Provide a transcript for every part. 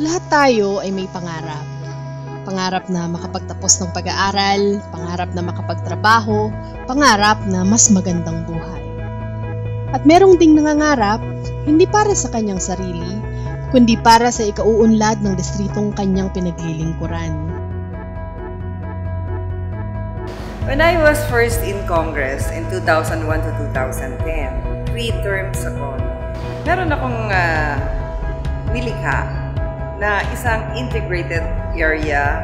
Lahat tayo ay may pangarap. Pangarap na makapagtapos ng pag-aaral, pangarap na makapagtrabaho, pangarap na mas magandang buhay. At merong ding nangangarap, hindi para sa kanyang sarili, kundi para sa ikauunlad ng distritong kanyang pinaglilingkuran. When I was first in Congress in 2001 to 2010, 3 terms ago, meron akong nilikha na isang integrated area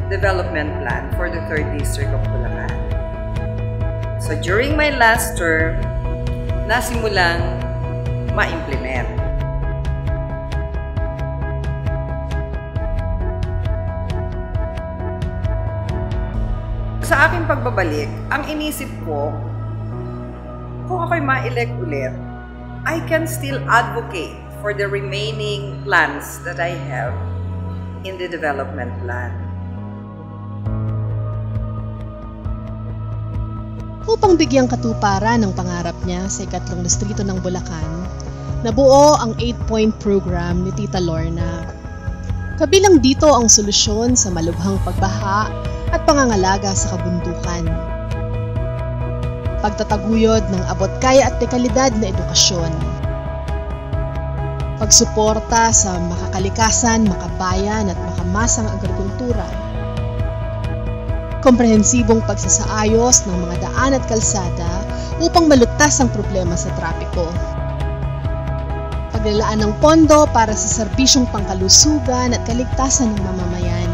development plan for the 3rd District of Bulacan. So during my last term, nasimulang ma-implement. Sa aking pagbabalik, ang inisip ko, kung ako'y ma-elect ulit, I can still advocate for the remaining plans that I have in the development plan. Upang bigyang katuparan ng pangarap niya sa ikatlong distrito ng Bulacan, nabuo ang 8-point program ni Tita Lorna. Kabilang dito ang solusyon sa malubhang pagbaha at pangangalaga sa kabundukan. Pagtataguyod ng abot-kaya at dekalidad na edukasyon. Pagsuporta sa makakalikasan, makabayan at makamasang agrikultura. Komprehensibong pagsasaayos ng mga daan at kalsada upang malutas ang problema sa trapiko. Paglalaan ng pondo para sa serbisyong pangkalusugan at kaligtasan ng mamamayan.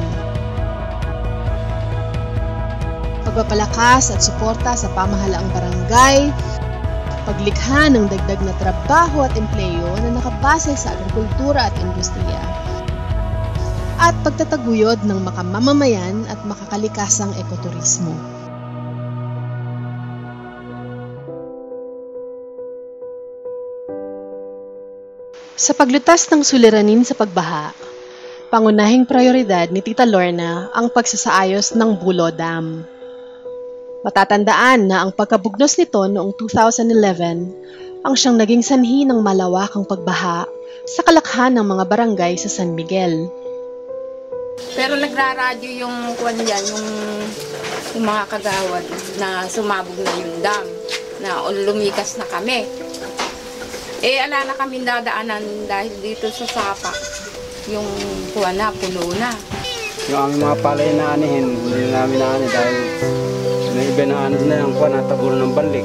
Pagpapalakas at suporta sa pamahalaang barangay, paglikha ng dagdag na trabaho at empleyo na nakabase sa agrikultura at industriya, at pagtataguyod ng makamamamayan at makakalikasang ekoturismo. Sa paglutas ng suliranin sa pagbaha, pangunahing prioridad ni Tita Lorna ang pagsasaayos ng Bulo Dam. Matatandaan na ang pagkabugnos nito noong 2011 ang siyang naging sanhi ng malawakang pagbaha sa kalakhan ng mga barangay sa San Miguel. Pero nagraradyo yung kwan yan, yung mga kagawad na sumabog na yung dam, na lumikas na kami. Ala na kami dadaanan dahil dito sa Sapa, yung kwan na, puno na. Yung aming mga palay na anihin, hindi namin na ani dahil may ibinahan na yung kwan na tabulo ng banlik.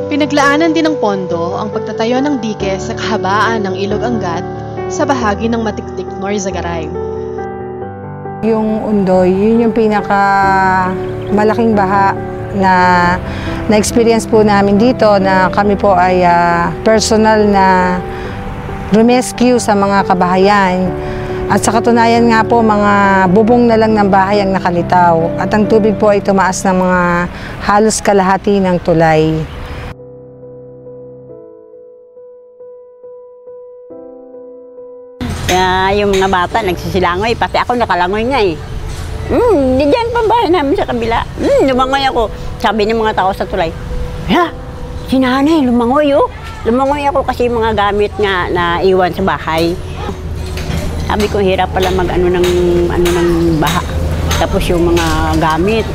Pinaglaanan din ng pondo ang pagtatayo ng dike sa kahabaan ng Ilog Angat sa bahagi ng Matiktik, Norzagaray. Yung Undoy, yun yung pinaka malaking baha na na-experience po namin dito na kami po ay personal na rescue sa mga kabahayan. At sa katunayan nga po, mga bubong na lang ng bahay ang nakalitaw. At ang tubig po ay tumaas ng mga halos kalahati ng tulay. Kaya yung mga bata nagsisilangoy, pati ako nakalangoy nga eh. Diyan pa bahay namin sa kabila. Lumangoy ako. Sabi ng mga tao sa tulay, "Hala, si nanay, lumangoy oh." Lumangoy ako kasi mga gamit nga na iwan sa bahay. Sabi ko, hirap pala mag-ano ng baha. Tapos yung mga gamit,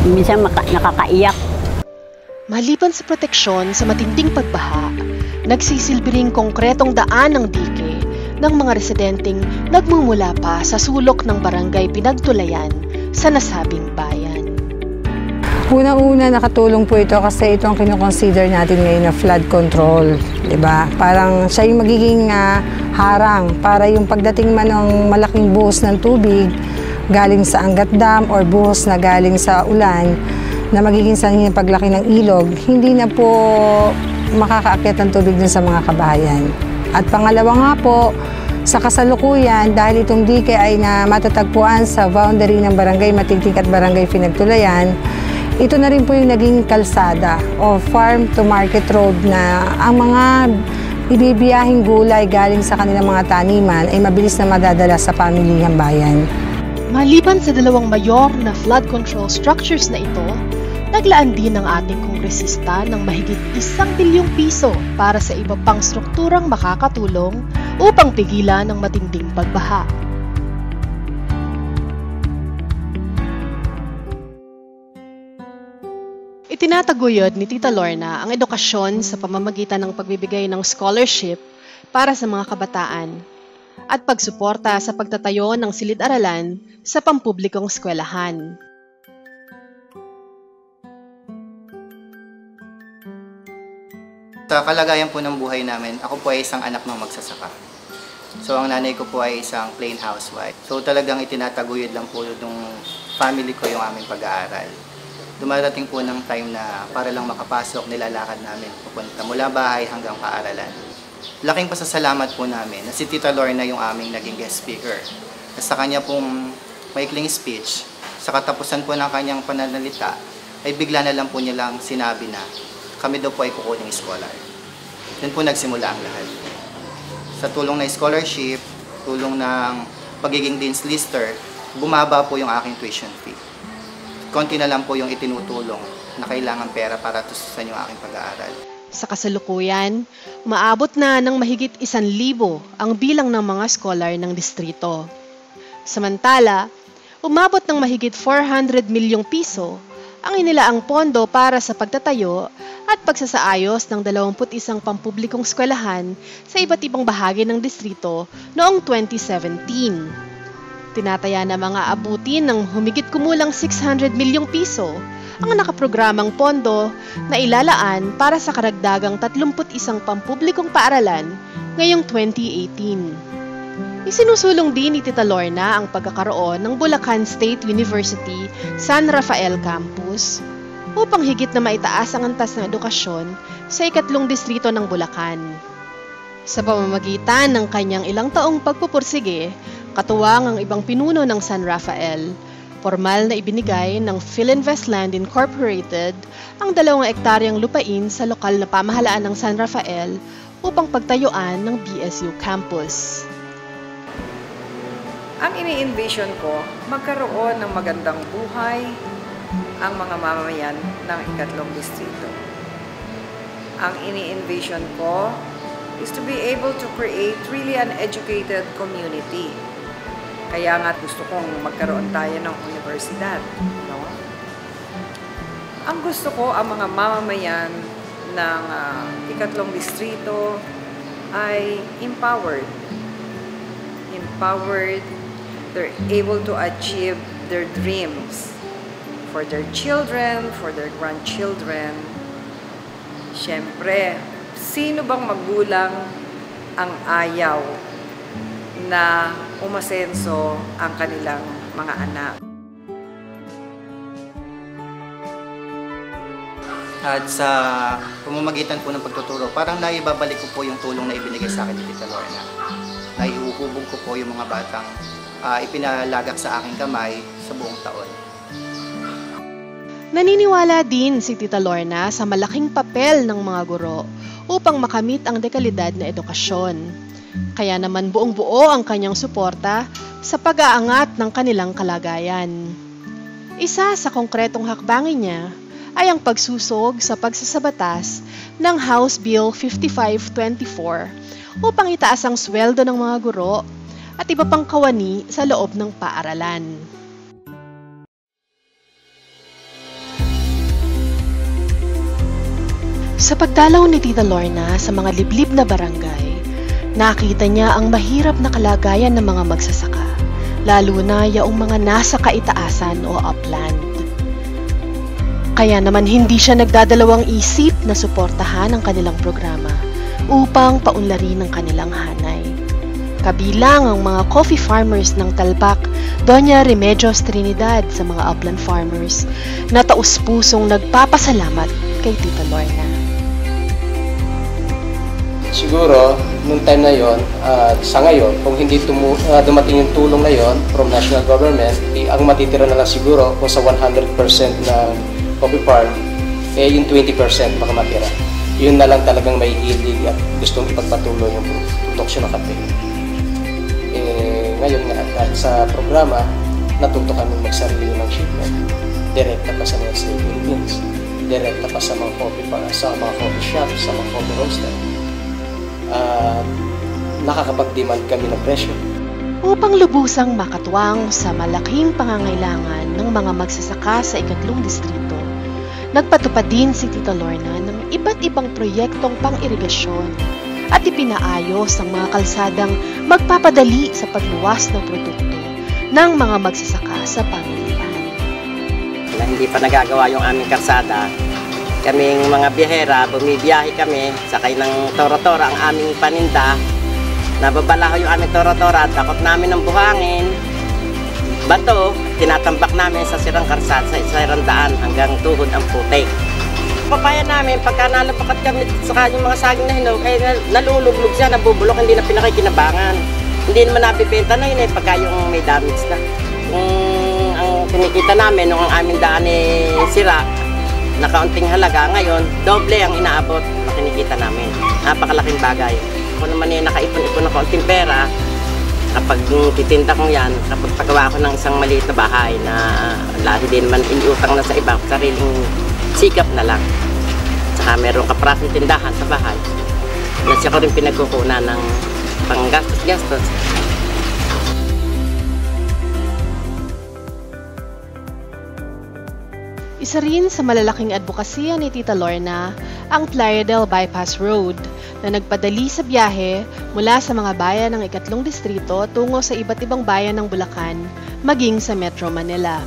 minsan nakakaiyak. Maliban sa proteksyon sa matinding pagbaha, nagsisilbi ring konkretong daan ng dike ng mga residenteng nagmumula pa sa sulok ng barangay Pinagtulayan sa nasabing bayan. Una-una nakatulong po ito kasi ito ang kinoconsider natin ngayon na flood control, di ba? Parang siya yung magiging harang para yung pagdating man ng malaking buhos ng tubig galing sa Angat Dam or buhos na galing sa ulan na magiging sanhi ng paglaki ng ilog, hindi na po makakaakyat ng tubig dun sa mga kabahayan. At pangalawa nga po, sa kasalukuyan, dahil itong dike ay matatagpuan sa boundary ng Barangay Matiktik at Barangay Pinagtulayan, ito na rin po yung naging kalsada o farm to market road na ang mga ibibiyahing gulay galing sa kanilang mga taniman ay mabilis na madadala sa pamilihang bayan. Maliban sa dalawang mayor na flood control structures na ito, naglaan din ang ating kongresista ng mahigit 1 bilyong piso para sa iba pang strukturang makakatulong upang pigilan ang matinding pagbaha. Itinataguyod ni Tita Lorna ang edukasyon sa pamamagitan ng pagbibigay ng scholarship para sa mga kabataan at pagsuporta sa pagtatayo ng silid-aralan sa pampublikong eskwelahan. Sa kalagayan po ng buhay namin, ako po ay isang anak ng magsasaka. So ang nanay ko po ay isang plain housewife. So talagang itinataguyod lang po ng family ko yung aming pag-aaral. Dumarating po ng time na para lang makapasok, nilalakad namin pupunta mula bahay hanggang paaralan. Laking pasasalamat po namin na si Tita Lorna yung aming naging guest speaker. Sa kanya pong maikling speech, sa katapusan po ng kanyang pananalita, ay bigla na lang po nilang sinabi na kami daw po ay kukuning scholar. Doon po nagsimula ang lahat. Sa tulong ng scholarship, tulong ng pagiging dean's lister, bumaba po yung aking tuition fee. Konti na lang po yung itinutulong na kailangan pera para tustusan yung aking pag-aaral. Sa kasalukuyan, umaabot na ng mahigit 1,000 ang bilang ng mga scholar ng distrito. Samantala, umabot ng mahigit 400 milyong piso ang inilaang pondo para sa pagtatayo at pagsasaayos ng 21 pampublikong eskwelahan sa iba't ibang bahagi ng distrito noong 2017. Tinataya na mga abutin ng humigit kumulang 600 milyong piso ang nakaprogramang pondo na ilalaan para sa karagdagang 31 pampublikong paaralan ngayong 2018. Isinusulong din ni Tita Lorna ang pagkakaroon ng Bulacan State University San Rafael Campus upang higit na maitaas ang antas ng edukasyon sa 2 distrito ng Bulacan. Sa pamamagitan ng kanyang ilang taong pagpupursige, katuwang ang ibang pinuno ng San Rafael, formal na ibinigay ng Philinvestland Incorporated ang 2 hektaryang lupain sa lokal na pamahalaan ng San Rafael upang pagtayuan ng BSU campus. Ang ini-envision ko, magkaroon ng magandang buhay ang mga mamamayan ng 3 distrito. Ang ini-envision ko is to be able to create really an educated community. Kaya nga gusto kong magkaroon tayo ng universidad. No? Ang gusto ko, ang mga mamamayan ng 3 distrito ay empowered. Empowered, they're able to achieve their dreams for their children, for their grandchildren. Siyempre, sino bang magulang ang ayaw na umasenso ang kanilang mga anak? At sa pamamagitan po ng pagtuturo, parang naibabalik ko po yung tulong na ibinigay sa akin ni Tita Lorna. Naiuhubog ko po yung mga batang ipinalagak sa aking kamay sa buong taon. Naniniwala din si Tita Lorna sa malaking papel ng mga guro upang makamit ang dekalidad na edukasyon. Kaya naman buong-buo ang kanyang suporta sa pag-aangat ng kanilang kalagayan. Isa sa konkretong hakbangin niya ay ang pagsusog sa pagsasabatas ng House Bill 5524 upang itaas ang sweldo ng mga guro at iba pang kawani sa loob ng paaralan. Sa pagdalaw ni Tita Lorna sa mga liblib na barangay, nakita niya ang mahirap na kalagayan ng mga magsasaka, lalo na yaong mga nasa kaitaasan o upland. Kaya naman hindi siya nagdadalawang isip na suportahan ang kanilang programa upang paunlarin ang kanilang hanay. Kabilang ang mga coffee farmers ng Talbak, Doña Remedios Trinidad sa mga upland farmers na taus-pusong nagpapasalamat kay Tita Lorna. Siguro, nung time na yon at sa ngayon, kung hindi dumating yung tulong na yon from national government, ang matitira na lang siguro kung sa 100% ng coffee farm, yung 20% baka matira. Yun na lang talagang may hilig at gustong ipagpatuloy yung produksyon ng kape. Ngayon nga, at sa programa, natuto kami magsarili ng shipment. Direkta pa sa mga saving mills, direkta pa sa mga coffee shops, sa mga coffee roaster. Nakakapag-demand kami ng presyo. Upang lubusang makatwang sa malaking pangangailangan ng mga magsasaka sa 3 distrito, nagpatupad din si Tita Lorna ng iba't ibang proyektong pang-irigasyon at ipinaayos ang mga kalsadang magpapadali sa pagluwas ng produkto ng mga magsasaka sa pamilihan. Na hindi pa nagagawa yung aming kalsada, kaming mga biyahera, bumibiyahe kami, sakay ng tora-tora ang aming paninda, nababalaho yung aming tora-tora, takot namin ng buhangin, bato, tinatambak namin sa sirang kalsada, sa sirang daan hanggang tuhod ang putik. Papaya namin, pagka nalapakat kami sa yung mga saging na hinog, ay naluluglog siya, nabubulok, hindi na pinakikinabangan. Hindi naman nabibenta na yun pagka yung may damage na. Ang kinikita namin, nung ang aming daan sira, na kaunting halaga, ngayon, doble ang inaabot na kinikita namin. Napakalaking bagay. Ako naman nakaipon-ipon ng kaunting pera, kapag titinda ko yan, kapag pagawa ko ng isang maliit na bahay na lahi din naman iniutang na sa iba, sariling sikap na lang. Saka meron kaprasong tindahan sa bahay na siya ko rin pinagkukunan ng panggastos-gastos. Isa rin sa malalaking advokasya ni Tita Lorna ang Playa del Bypass Road na nagpadali sa biyahe mula sa mga bayan ng 3 distrito tungo sa iba't ibang bayan ng Bulacan maging sa Metro Manila.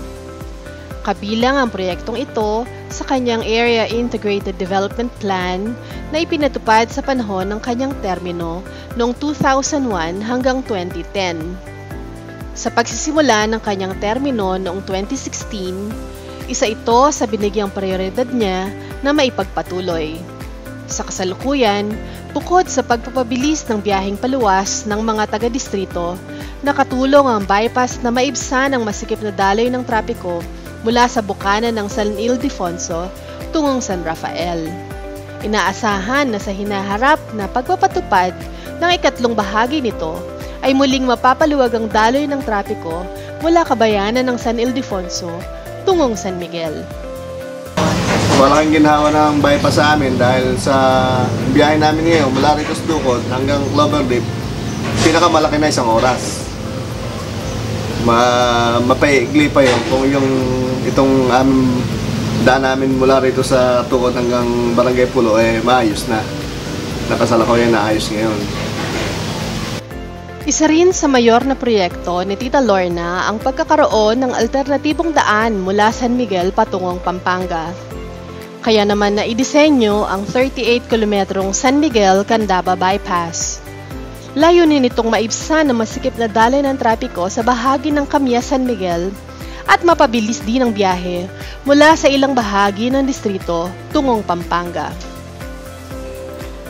Kabilang ang proyektong ito sa kanyang Area Integrated Development Plan na ipinatupad sa panahon ng kanyang termino noong 2001 hanggang 2010. Sa pagsisimula ng kanyang termino noong 2016, isa ito sa binigyang prioridad niya na maipagpatuloy. Sa kasalukuyan, bukod sa pagpapabilis ng biyaheng paluwas ng mga taga-distrito, nakatulong ang bypass na maibsan ang masikip na daloy ng trapiko mula sa bukana ng San Ildefonso tungong San Rafael. Inaasahan na sa hinaharap na pagpapatupad ng 3 bahagi nito ay muling mapapaluwag ang daloy ng trapiko mula kabayanan ng San Ildefonso tungong San Miguel. Malaking ginhawa ng bypass sa amin dahil sa biyahe namin ngayon mula rito sa Ducod hanggang Cloverdale, pinakamalaki na 1 oras. Mapaigli pa yun kung itong daan namin mula rito sa Ducod hanggang Barangay Pulo maayos na. Nakasalukuyan na ayos ngayon. Isa rin sa mayor na proyekto ni Tita Lorna ang pagkakaroon ng alternatibong daan mula San Miguel patungong Pampanga. Kaya naman na idisenyo ang 38 kilometrong San Miguel-Candaba Bypass. Layunin nitong maibsan ang masikip na daloy ng trapiko sa bahagi ng Camia-San Miguel at mapabilis din ang biyahe mula sa ilang bahagi ng distrito tungong Pampanga.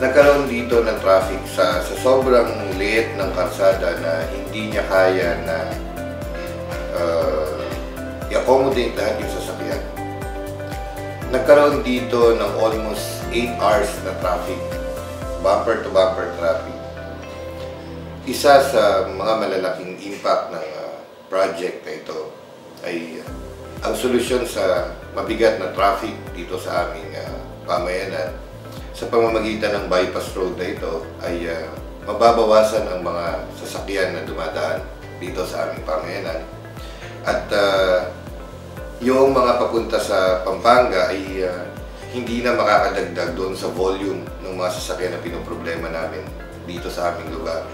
Nagkaroon dito ng traffic sa sobrang liit ng kalsada na hindi niya kaya na i-accommodate lahat yung sasakyan. Nagkaroon dito ng almost 8 hours na traffic, bumper-to-bumper traffic. Isa sa mga malalaking impact ng project na ito ay ang solusyon sa mabigat na traffic dito sa aming pamayanan sa pamamagitan ng bypass road na ito ay mababawasan ang mga sasakyan na dumadaan dito sa aming pamayanan. At yung mga papunta sa Pampanga ay hindi na makakadagdag doon sa volume ng mga sasakyan na pinoproblema namin dito sa aming lugar.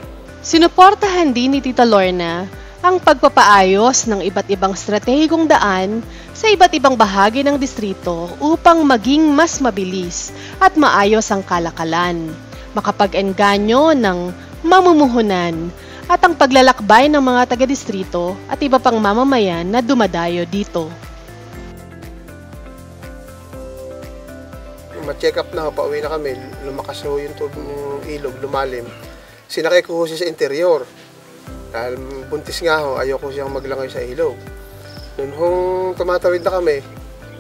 Sinuportahan din ni Tita Lorna ang pagpapaayos ng iba't ibang stratehikong daan sa iba't ibang bahagi ng distrito upang maging mas mabilis at maayos ang kalakalan, makapag-engganyo ng mamumuhunan at ang paglalakbay ng mga taga-distrito at iba pang mamamayan na dumadayo dito. Ma-check up na, pauwi na kami, lumakas ho yung ilog, lumalim. Sinakay ko siya sa interior. Dahil buntis nga ho, ayoko siyang maglangoy sa ilog. Noon hong tumatawid na kami,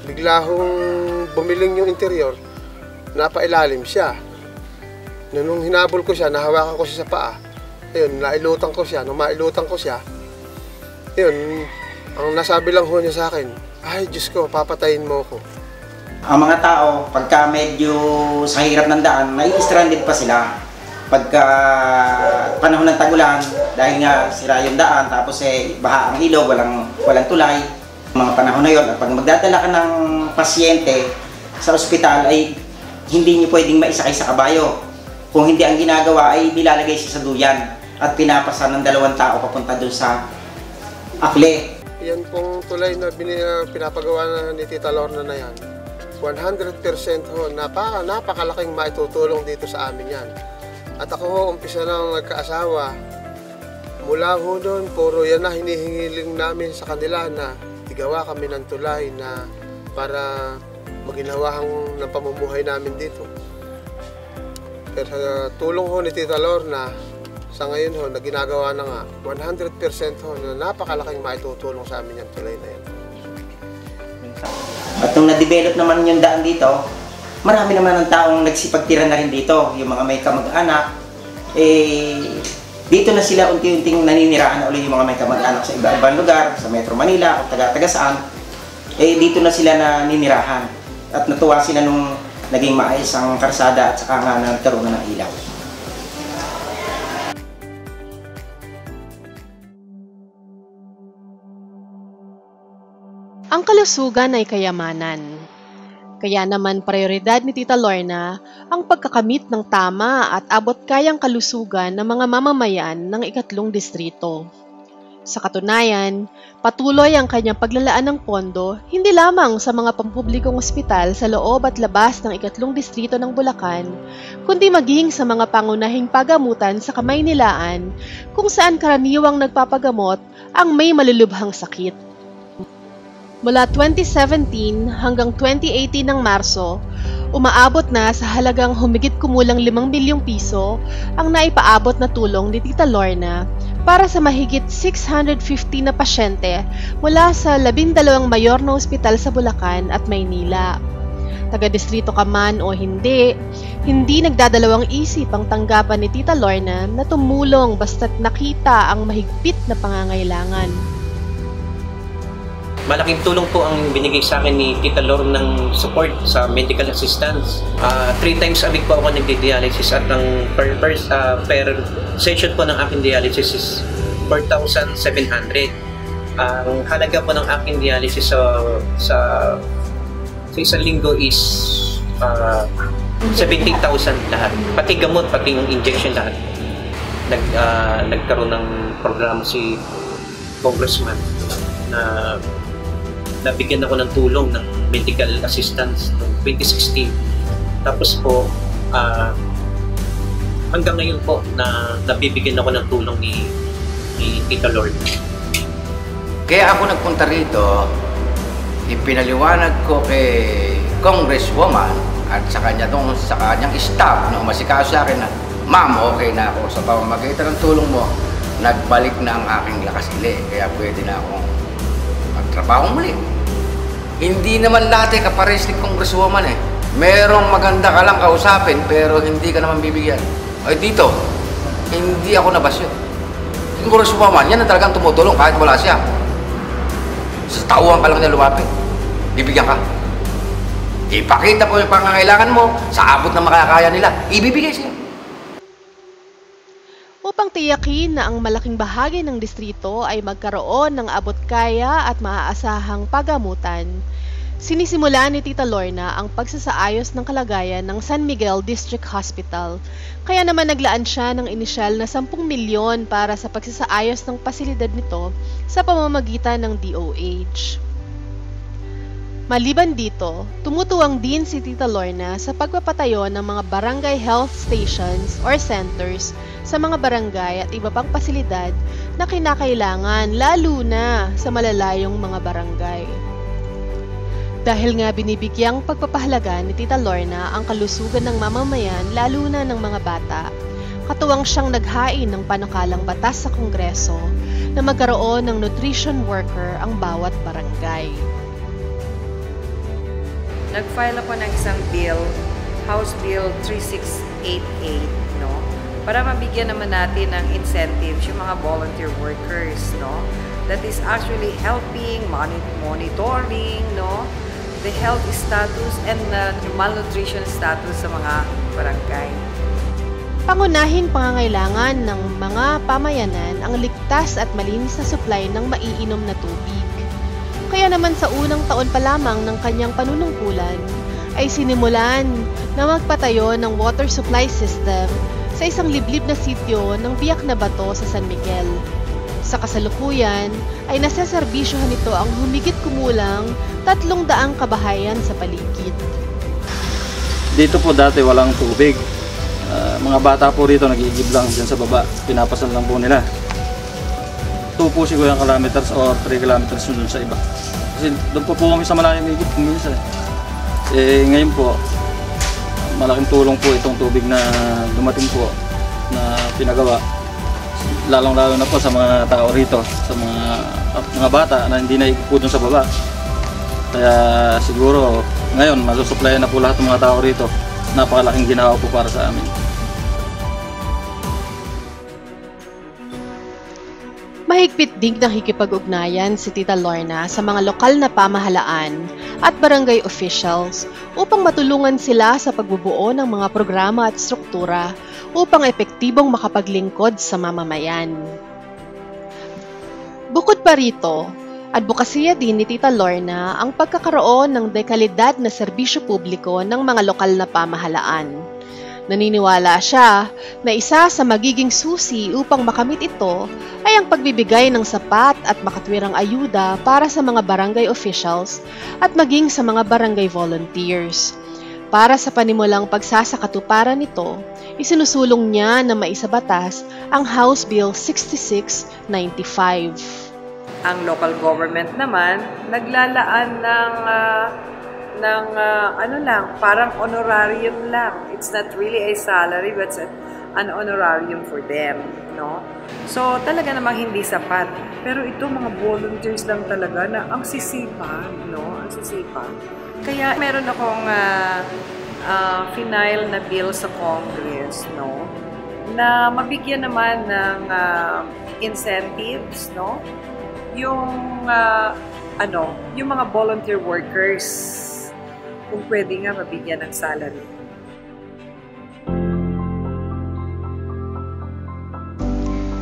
bigla hong bumiling yung interior, napailalim siya. Noon hong hinabol ko siya, nahawakan ko siya sa paa. Ayun, nailutang ko siya. Nung mailutang ko siya, ayun, Ang nasabi lang ho niya sa akin, ay Diyos ko, papatayin mo ko. Ang mga tao, pagka medyo sa hirap ng daan, nai-stranded pa sila. Pagka panahon ng tagulan, dahil nga sira yung daan, tapos baha ang ilog, walang tulay. Mga panahon na yun, at pag magdadala ka ng pasyente sa ospital, ay hindi niyo pwedeng maisakay sa kabayo. Kung hindi, ang ginagawa ay nilalagay siya sa duyan at pinapasa ng 2 tao papunta doon sa akle. Yan pong tulay na pinapagawa na ni Tita Lorna na yan, 100% ho, napakalaking maitutulong dito sa amin yan. At ako ho, umpisa nang nagkaasawa, mula ho doon, puro yan na hinihingiling namin sa kanila na igawa kami ng tulay na para maginhawaan ng pamumuhay namin dito. Pero sa tulong ho ni Tita Lorna, sa ngayon ho, na ginagawa na nga, 100% ho, na napakalaking maitutulong sa amin yung tulay na yan. At nung na-develop naman yung daan dito, marami naman ang taong nagsipagtira na rin dito. Yung mga may kamag-anak, dito na sila unti-unting naninirahan na ulit yung mga may kamag-anak sa iba-ibang lugar, sa Metro Manila o taga saan. Dito na sila naninirahan. At natuwa sila nung naging maayos ang karsada at saka nga nagkaroon na ng ilaw. Ang kalusugan ay kayamanan. Kaya naman prioridad ni Tita Lorna ang pagkakamit ng tama at abot-kayang kalusugan ng mga mamamayan ng 3 distrito. Sa katunayan, patuloy ang kanyang paglalaan ng pondo hindi lamang sa mga pampublikong ospital sa loob at labas ng 3 distrito ng Bulacan, kundi maging sa mga pangunahing pagamutan sa Kamaynilaan kung saan karaniwang nagpapagamot ang may malulubhang sakit. Mula 2017 hanggang 2018 ng Marso, umaabot na sa halagang humigit kumulang 5 milyong piso ang naipaabot na tulong ni Tita Lorna para sa mahigit 650 na pasyente mula sa 12 mayor na ospital sa Bulacan at Maynila. Taga-distrito ka man o hindi nagdadalawang isip ang tanggapan ni Tita Lorna na tumulong basta't nakita ang mahigpit na pangangailangan. Malaking tulong po ang binigay sa akin ni Tita Lorna ng support sa medical assistance. 3 times a week po ako nagdi-dialysis at ang per session po ng aking dialysis is 4,700. Ang halaga po ng aking dialysis sa isang linggo is 70,000 lahat. Pati gamot, pati yung injection lahat. Nagkaroon ng programa si Congressman na nabigyan ako ng tulong ng medical assistance noong 2016. Tapos po, hanggang ngayon po na nabibigyan ako ng tulong ni Tita Lorna. Kaya ako nagpunta rito, ipinaliwanag ko kay Congresswoman at sa kanyang staff na umasikaso sa akin na, "Ma'am, okay na ako. Sa pamamagitan ng tulong mo, nagbalik na ang aking lakas ili. Kaya pwede na akong magtrabaho muli." Hindi naman lahat kapares ni Congresswoman eh. Merong maganda ka lang kausapin pero hindi ka naman bibigyan. Ay dito, hindi ako nabasyo. Yung Congresswoman, yan ang talagang tumutulong kahit wala siya. Sa tauhan ka lang niya lumapit. Bibigyan ka. Ipakita mo yung pangangailangan mo sa abot ng makakaya nila. Ibibigay siya. Upang tiyakin na ang malaking bahagi ng distrito ay magkaroon ng abot-kaya at maaasahang pagamutan, sinisimula ni Tita Lorna ang pagsasaayos ng kalagayan ng San Miguel District Hospital, kaya naman naglaan siya ng inisyal na 10 milyon para sa pagsasaayos ng pasilidad nito sa pamamagitan ng DOH. Maliban dito, tumutuwang din si Tita Lorna sa pagpapatayo ng mga barangay health stations or centers sa mga barangay at iba pang pasilidad na kinakailangan lalo na sa malalayong mga barangay. Dahil nga binibigyang pagpapahalaga ni Tita Lorna ang kalusugan ng mamamayan lalo na ng mga bata, katuwang siyang naghain ng panukalang batas sa Kongreso na magkaroon ng nutrition worker ang bawat barangay. Nag-file ako ng isang bill, House Bill 3688, no? Para mabigyan naman natin ng incentives yung mga volunteer workers, no? that is actually helping, monitoring, no, the health status and malnutrition status sa mga barangay. Pangunahing pangangailangan ng mga pamayanan ang ligtas at malinis na supply ng maiinom na tubig. Kaya naman sa unang taon pa lamang ng kanyang panunungkulan, ay sinimulan na magpatayo ng water supply system sa isang liblib na sityo ng Biak na Bato sa San Miguel. Sa kasalukuyan ay naseserbisyohan nito ang humigit kumulang 300 kabahayan sa paligid. Dito po dati walang tubig. Mga bata po rito nagigib lang dyan sa baba. Pinapasan lang po nila. 2 po siguro yung kilometers or 3 kilometers dun sa iba. Kasi doon po kami sa malayong igib minsan. Ngayon po, malaking tulong po itong tubig na dumating po na pinagawa. Lalong-lalo na po sa mga tao rito, sa mga bata na hindi naigib po dun sa baba. Kaya siguro ngayon masusuplayan na po lahat ng mga tao rito. Napakalaking ginawa po para sa amin. Mahigpit ding nakikipag-ugnayan si Tita Lorna sa mga lokal na pamahalaan at barangay officials upang matulungan sila sa pagbubuo ng mga programa at struktura upang epektibong makapaglingkod sa mamamayan. Bukod pa rito, advokasya din ni Tita Lorna ang pagkakaroon ng dekalidad na serbisyo publiko ng mga lokal na pamahalaan. Naniniwala siya na isa sa magiging susi upang makamit ito ay ang pagbibigay ng sapat at makatwirang ayuda para sa mga barangay officials at maging sa mga barangay volunteers. Para sa panimulang pagsasakatuparan nito, isinusulong niya na maisabatas ang House Bill 6695. Ang local government naman naglalaan ng parang honorarium lang. It's not really a salary but an honorarium for them, no? So talaga namang hindi sapat. Pero ito mga volunteers lang talaga na ang sisipag, no? Ang sisipag. Kaya meron akong final na bill sa Congress, no? Na mabigyan naman ng incentives, no? Yung mga volunteer workers, kung pwede nga mabigyan ng salary.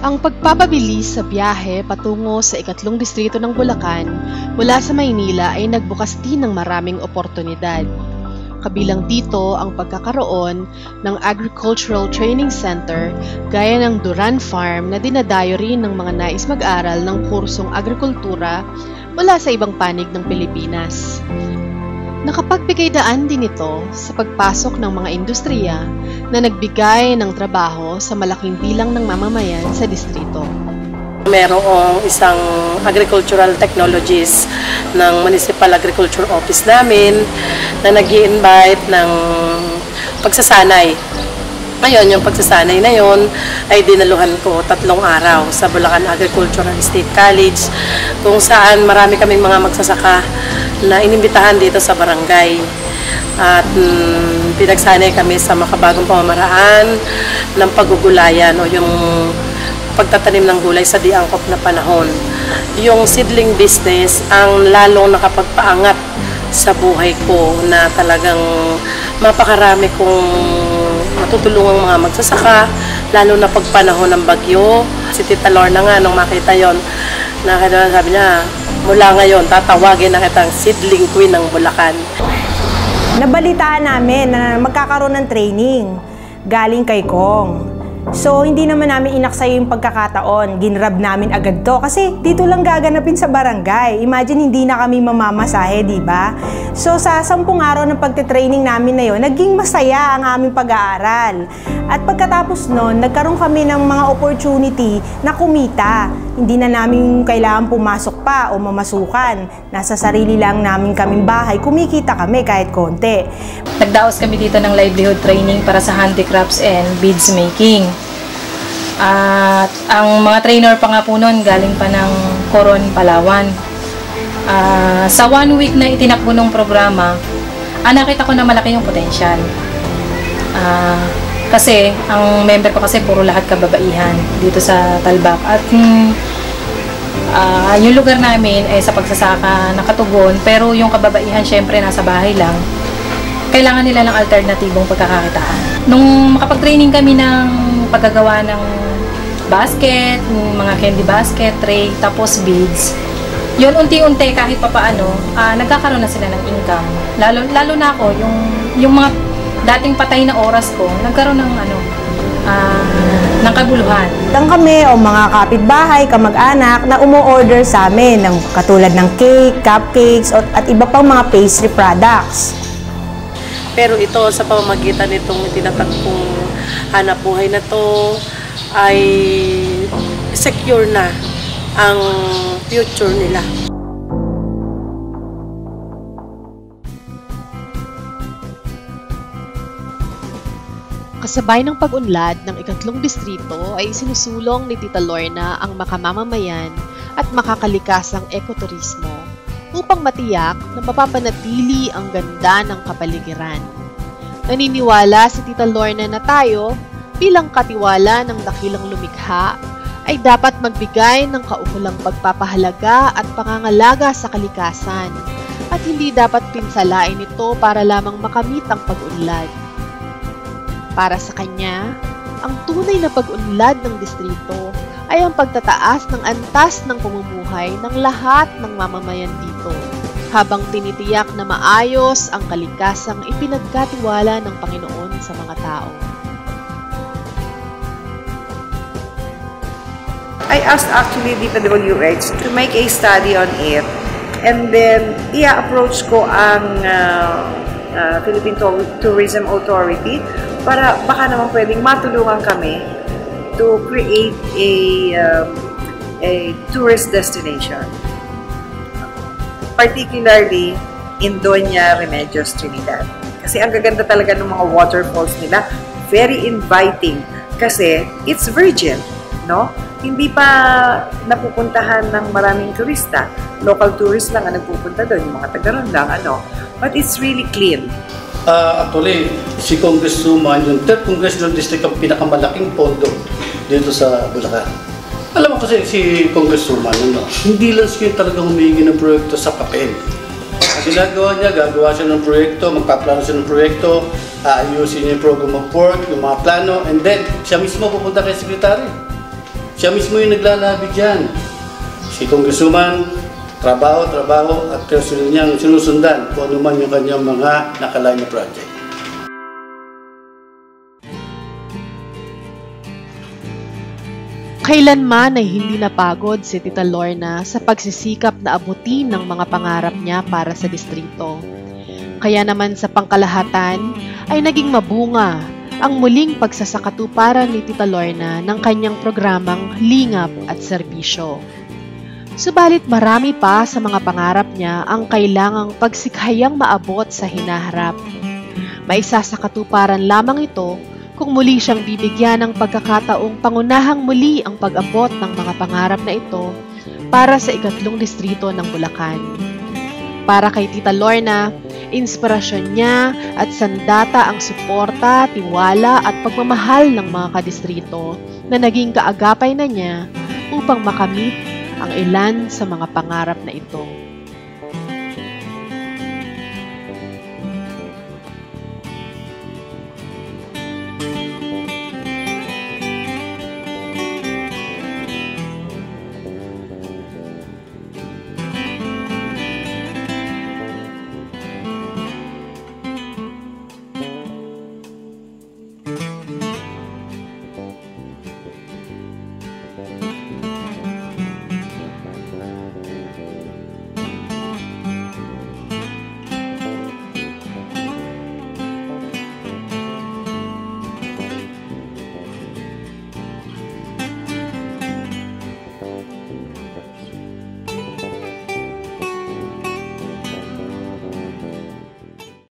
Ang pagpapabilis sa biyahe patungo sa 3 distrito ng Bulacan mula sa Maynila ay nagbukas din ng maraming oportunidad. Kabilang dito ang pagkakaroon ng Agricultural Training Center gaya ng Duran Farm na dinadayo rin ng mga nais mag-aral ng kursong agrikultura mula sa ibang panig ng Pilipinas. Nakapagbigay daan din ito sa pagpasok ng mga industriya na nagbigay ng trabaho sa malaking bilang ng mamamayan sa distrito. Merong isang agricultural technologies ng Municipal Agriculture Office namin na nag-i-invite ng pagsasanay. Ngayon, yung pagsasanay na yon ay dinaluhan ko 3 araw sa Bulacan Agricultural State College kung saan marami kaming mga magsasaka na inimbitahan dito sa barangay. At pinagsanay kami sa makabagong pamamaraan ng paggugulayan o yung pagtatanim ng gulay sa di-angkop na panahon. Yung seedling business ang lalong nakapagpaangat sa buhay ko na talagang mapakarami kong matutulungang mga magsasaka, lalo na pag panahon ng bagyo. Si Tita Lorna nga, nung makita yon, sabi niya, mula ngayon, tatawagin na kitang seedling queen ng Bulacan. Nabalitaan namin na magkakaroon ng training galing kay Kong. So, hindi naman namin inaksaya yung pagkakataon. Ginrab namin agad to kasi dito lang gaganapin sa barangay. Imagine, hindi na kami mamamasahe, di ba? So, sa 10 araw ng pagte-training namin na yun, naging masaya ang aming pag-aaral. At pagkatapos nun, nagkaroon kami ng mga opportunity na kumita. Hindi na namin kailangan pumasok pa o mamasukan. Nasa sarili lang namin kaming bahay, kumikita kami kahit konti. Nagdaos kami dito ng livelihood training para sa handicrafts and beads making. At ang mga trainer pa nga po noon galing pa ng Coron, Palawan. Sa 1 week na itinakbo ng programa, nakita ko na malaki yung potensyal. Kasi ang member ko kasi puro lahat kababaihan dito sa Talbak. At Yung lugar namin ay sa pagsasaka nakatugon, pero yung kababaihan syempre nasa bahay lang. Kailangan nila ng alternatibong pagkakakitaan. Nung makapag-training kami ng paggagawa ng basket, mga candy basket, tray, tapos beads, yun unti-unti kahit papaano, nagkakaroon na sila ng income. Lalo na ako, yung mga dating patay na oras ko, nagkaroon ng ng kaguluhan. Lang kami o mga kapitbahay, kamag-anak na umu-order sa amin ng katulad ng cake, cupcakes at iba pang mga pastry products. Pero ito sa pamamagitan nitong tinatagpong hanap buhay na to ay secure na ang future nila. Kasabay ng pag-unlad ng ikatlong distrito ay sinusulong ni Tita Lorna ang makamamamayan at makakalikasang ekoturismo upang matiyak na mapapanatili ang ganda ng kapaligiran. Naniniwala si Tita Lorna na tayo bilang katiwala ng dakilang lumikha ay dapat magbigay ng kaukulang pagpapahalaga at pangangalaga sa kalikasan at hindi dapat pinsalain ito para lamang makamit ang pag-unlad. Para sa kanya, ang tunay na pag-unlad ng distrito ay ang pagtataas ng antas ng pamumuhay ng lahat ng mamamayan dito, habang tinitiyak na maayos ang kalikasang ipinagkatiwala ng Panginoon sa mga tao. I asked actually DPWH to make a study on it, and then i-approach ko ang Philippine Tourism Authority para baka naman pwedeng matulungan kami to create a tourist destination, particularly in Doña Remedios, Trinidad. Kasi ang gaganda talaga ng mga waterfalls nila, very inviting kasi it's virgin, no? Hindi pa napupuntahan ng maraming turista. Local tourists lang ang nagpupunta doon, yung mga taga-ron lang, But it's really clean. Actually, si Congresswoman, yung 3rd Congressional District ang pinakamalaking pondo dito sa Bulacan. Alam mo kasi si Congresswoman, hindi lang siya talagang humingi ng proyekto sa papel. Ang ginagawa niya, gagawa siya ng proyekto, magpaplano siya ng proyekto, aayusin niya yung program of work, yung mga plano, and then siya mismo pupunta kay Secretary. Siya mismo yung naglalabi dyan. Si Congresswoman, trabaho, at personal niyang sinusundan kung ano man yung kanyang mga nakalain na project. Kailanman ay hindi napagod si Tita Lorna sa pagsisikap na abutin ng mga pangarap niya para sa distrito. Kaya naman sa pangkalahatan ay naging mabunga ang muling pagsasakatuparan ni Tita Lorna ng kanyang programang Lingap at Serbisyo. Subalit marami pa sa mga pangarap niya ang kailangang pagsikhayang maabot sa hinaharap. Maisasakatuparan lamang ito kung muli siyang bibigyan ng pagkakataong pangunahang muli ang pag-abot ng mga pangarap na ito para sa ikatlong distrito ng Bulacan. Para kay Tita Lorna, inspirasyon niya at sandata ang suporta, tiwala at pagmamahal ng mga kadistrito na naging kaagapay na niya upang makamit ang ilan sa mga pangarap na ito.